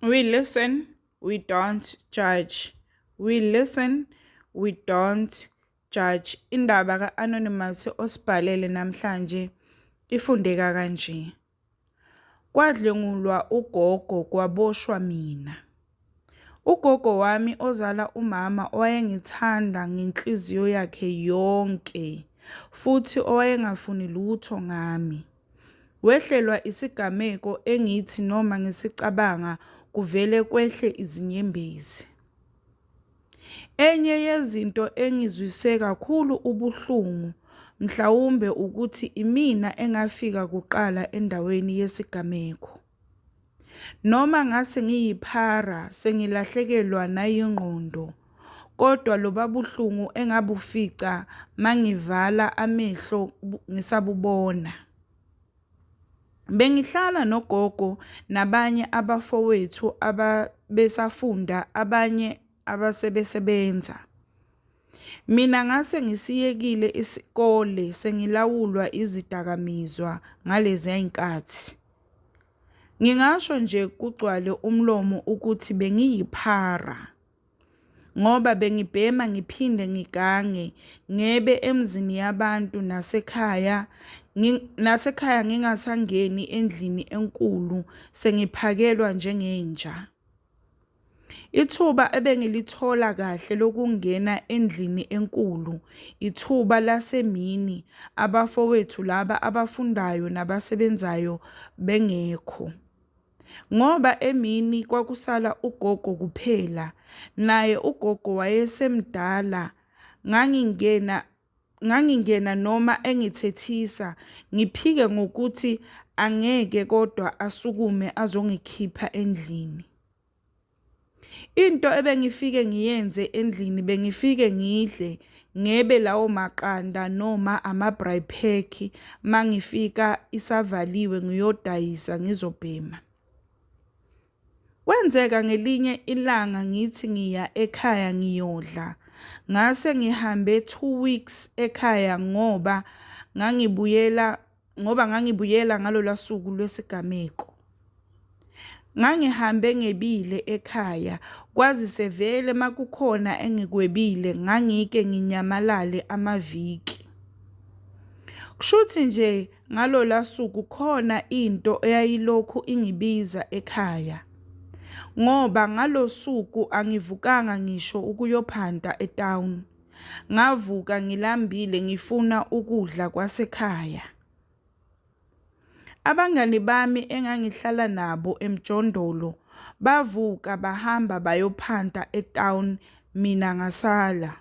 We listen, we don't judge. We listen, we don't judge. Indaba ka-Anonymous osibhalele namhlanje ifundeka kanje. Kwadlwengulwa ugogo kwaboshwa mina. Ugogo wami ozala umama owayengithanda ngenhliziyo yakhe yonke futhi owayengafuni lutho ngami. Wehlelwa isigameko engithi noma ngisicabanga kuvele kwehle izinyembezi. Enye yezinto engizwise kakhulu ubuhlungu mhlawumbe ukuthi imina engafika kuqala endaweni yesigameko. Noma ngase ngiyiphara sengilahlekelwa nayingqondo, kodwa loba buhlungu engabufica mangivala amehlo ngisabubona. Bengihlala nogogo nabanye abafowethu ababesafunda abanye abasebenza. Mina ngase ngisiyekile isikole sengilawulwa izidakamizwa ngalezi zinkathi. Ngingasho nje kugcwale umlomo ukuthi bengiyiphara. Ngoba bengibhema ngiphinde ngigange ngebe emzini yabantu nasekhaya ngingasangeni endlini enkulu sengiphakelwa njengenja. Ithuba ebengilithola kahle lokungena endlini enkulu ithuba lasemini abafowethu laba abafundayo nabasebenzayo bengekho. Ngoba emini kwakusala ugogo kuphela, naye ugogo wayesemdala. Ngangingena noma engithethisa ngiphike ngokuthi angeke kodwa asukume azongikhipha endlini. Into ebengifike ngiyenze endlini bengifike ngidle ngebe lawo maqanda noma ama-braai pack mangifika isavaliwe ngiyodayisa ngizobhema. Kwenzeka ngelinye ilanga ngithi ngiya ekhaya ngiyodla. Ngase ngihambe 2 weeks ekhaya ngoba ngangibuyela ngalolu suku lwesigameko. Ngangihambe ngebile ekhaya, kwazi sevele makukhona engikwebile ngangike nginyamalale amaviki. Kushuthi nje ngalolu suku khona into eyayilokhu ingibiza ekhaya. Ngoba ngalosuku angivukanga ngisho ukuyophanda etown. Ngavuka ngilambile ngifuna ukudla kwasekhaya. Abangani bami engangihlala nabo emjondolo bavuka bahamba bayophanda etown, mina ngasala.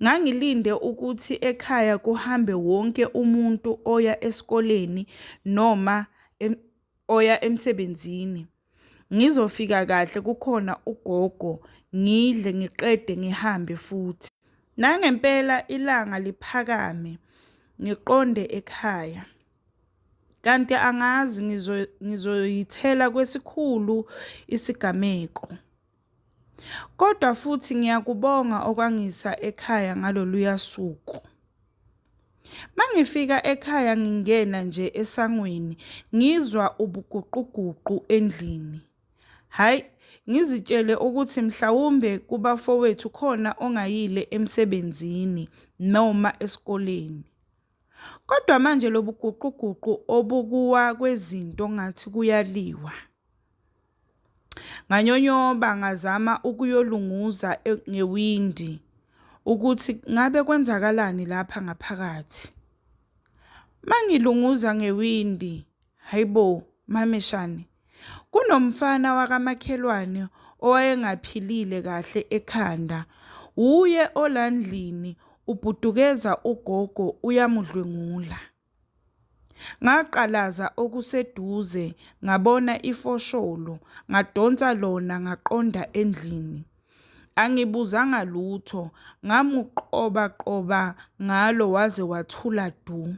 Ngangilinde ukuthi ekhaya kuhambe wonke umuntu oya esikoleni noma oya emsebenzini. Ngizofika kahle kukhona ugogo, ngidle ngiqede ngihambe futhi. Nangempela ilanga liphakame ngiqonde ekhaya. Kanti angazi ngizoyithela kwesikhulu isigameko. Kodwa futhi ngiyakubonga okwangisa ekhaya ngalolu suku. Mangifika ekhaya ngingena nje esangweni ngizwa ubuguquguqu endlini. Hayi, ngizitshele ukuthi mhlawumbe kubafowethu khona ongayile emsebenzini noma esikoleni. Kodwa manje lobuguquguqu obukuwa kwezinto ngathi kuyaliwa. Nganyonyoba ngazama ukuyolunguza ngewindi ukuthi ngabe kwenzakalani lapha ngaphakathi. Mangilunguza ngewindi, hayibo mameshane, kunomfana wakamakhelwane owayengaphilile kahle ekhanda. Uye olandlini ubhudukeza ugogo uyamudlwengula. Ngaqalaza okuseduze ngabona ifosholo, ngadonsa lona ngaqonda endlini. Angibuzanga lutho, ngamuqoba ngalo waze wathula du.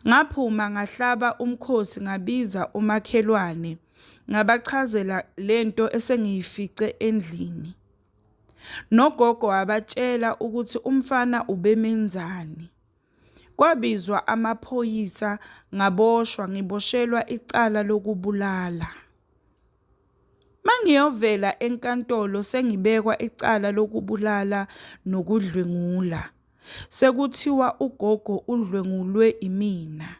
Ngaphuma ngahlaba umkhosi ngabiza umakhelwane, ngabachazela lento esengiyifice endlini. Nogogo wabatshela ukuthi umfana ubemenzani. Kwabizwa amaphoyisa ngaboshwa ngiboshelwa icala lokubulala. Mangiyovela enkantolo sengibekwa icala lokubulala nokudlwengula. Sekuthiwa ugogo udlwengulwe imina.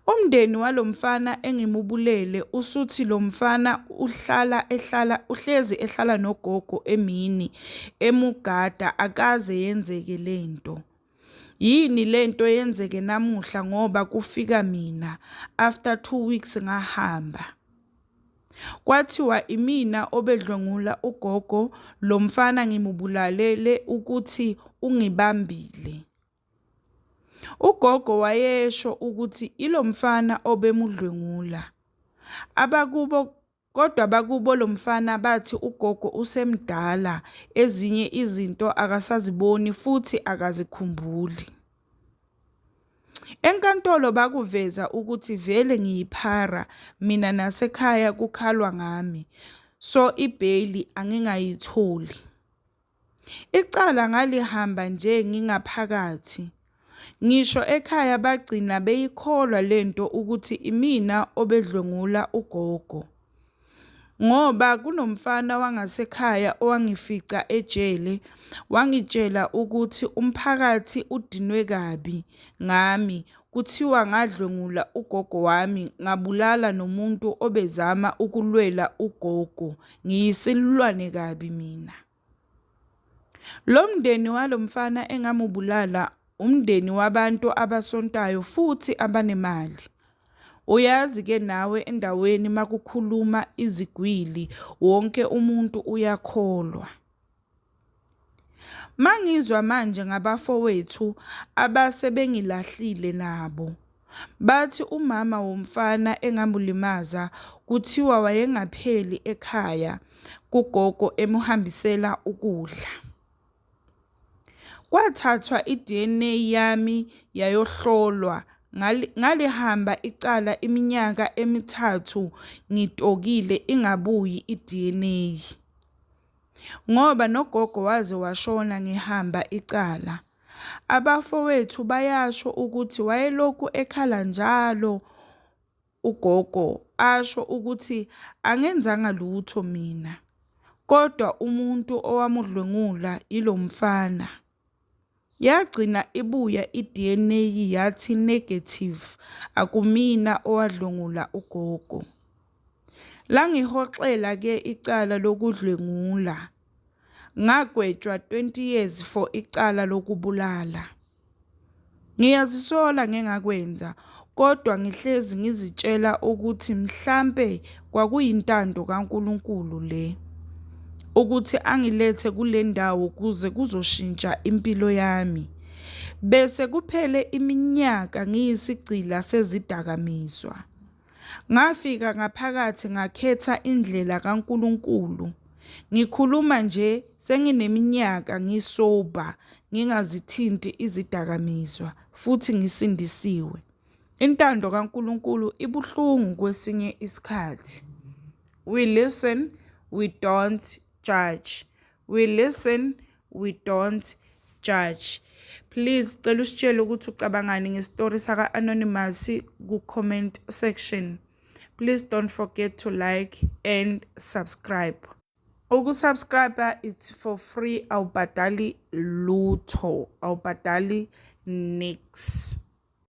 Umndeni walomfana engimubulele usuthi lo mfana uhlezi ehlala nogogo emini emugada akaze yenzeke lento. Yini lento yenzeke namuhla ngoba kufika mina after 2 weeks ngahamba. Kwathiwa imina obedlwengula ugogo, lo mfana ngimubulalele ukuthi ungibambile. Ugogo wayesho ukuthi ilo mfana obemudlwengula. Kodwa abakubo lo mfana bathi ugogo usemdala, ezinye izinto akasaziboni futhi akazikhumbuli. Enkantolo bakuveza ukuthi vele ngiyiphara mina nasekhaya kukhalwa ngami, so ibheli angingayitholi. Icala ngalihamba nje ngingaphakathi. Ngisho ekhaya bagcina beyikholwa lento ukuthi imina obedlwengula ugogo. Ngoba kunomfana wangasekhaya owangifica ejele, wangitshela ukuthi umphakathi udinwe kabi ngami, kuthiwa ngadlwengula ugogo wami, ngabulala nomuntu obezama ukulwela ugogo, ngiyisilwane kabi mina. Lo mndeni walomfana engamubulala umndeni wabantu abasontayo futhi abanemali. Uyazi-ke nawe endaweni makukhuluma izigwili wonke umuntu uyakholwa. Mangizwa manje ngabafowethu abasebengilahlile nabo. Bathi umama womfana engamulimaza kuthiwa wayengapheli ekhaya kugogo emuhambisela ukudla. Kwathathwa i-DNA yami yayohlolwa. Ngalihamba icala iminyaka emithathu ngitokile ingabuyi i-DNA. Ngoba nogogo waze washona ngihamba icala. Abafowethu bayasho ukuthi wayelokhu ekhala njalo ugogo, asho ukuthi angenzanga lutho mina. Kodwa umuntu owamudlwengula ilo mfana. Yagcina ibuya i-DNA yathi negative, akumina owadlwengula ugogo. Langihoxela-ke icala lokudlwengula. Ngagwetshwa 20 years for icala lokubulala. Ngiyazisola ngengakwenza, kodwa ngihlezi ngizitshela ukuthi mhlambe kwakuyintando kaNkulunkulu le, ukuthi angilethe kule ndawo kuze kuzoshintsha impilo yami. Bese kuphele iminyaka ngiyisigcila sezidakamizwa. Ngafika ngaphakathi ngakhetha indlela kaNkulunkulu. Ngikhuluma nje sengineminyaka ngisoba, ngingazithinti izidakamizwa futhi ngisindisiwe. Intando kaNkulunkulu ibuhlungu kwesinye isikhathi. We listen, we don't judge. We listen, we don't judge. Please cela usitshele ukuthi ucabangani ngestory saka Anonymous ku comment section. Please don't forget to like and subscribe. Ukusubscribe it's for free, awubhadali lutho, awubhadali nix.